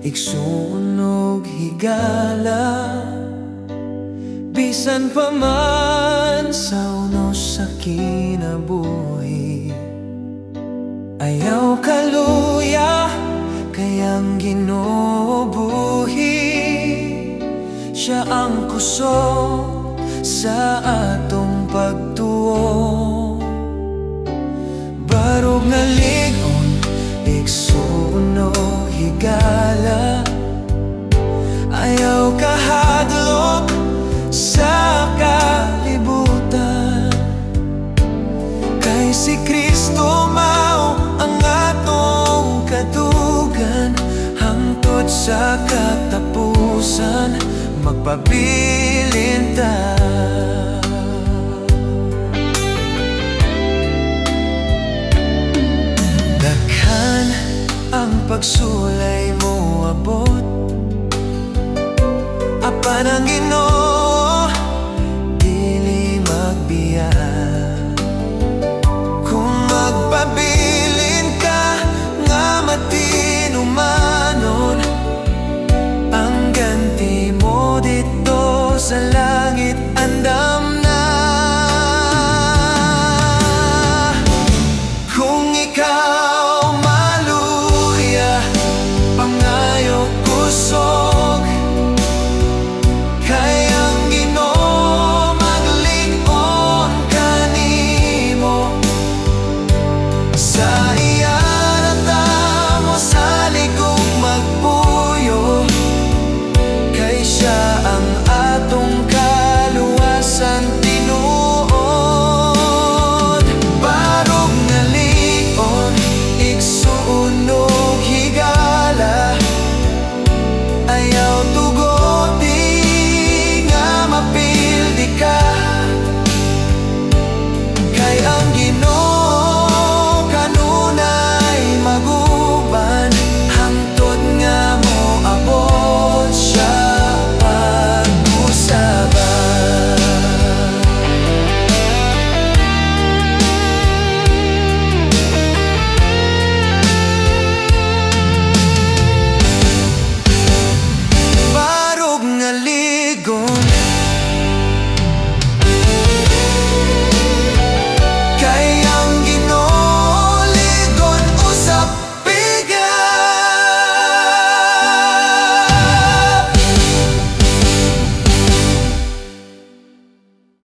igsunog higala. Bisan pa man sa unos sa kinabuhi, ayaw kaluya kayang ginubuhi. Siya ang kusog sa atong pagtuo. Barog nga ligon, igsunog higala. Ayaw kahadlok sa kalibutan, kay si Kristo mao ang atong kadugan. Hangtod sa katapusan, magpabilin ta. Daghan ang pagsulay mo abot, apan ang Ginoo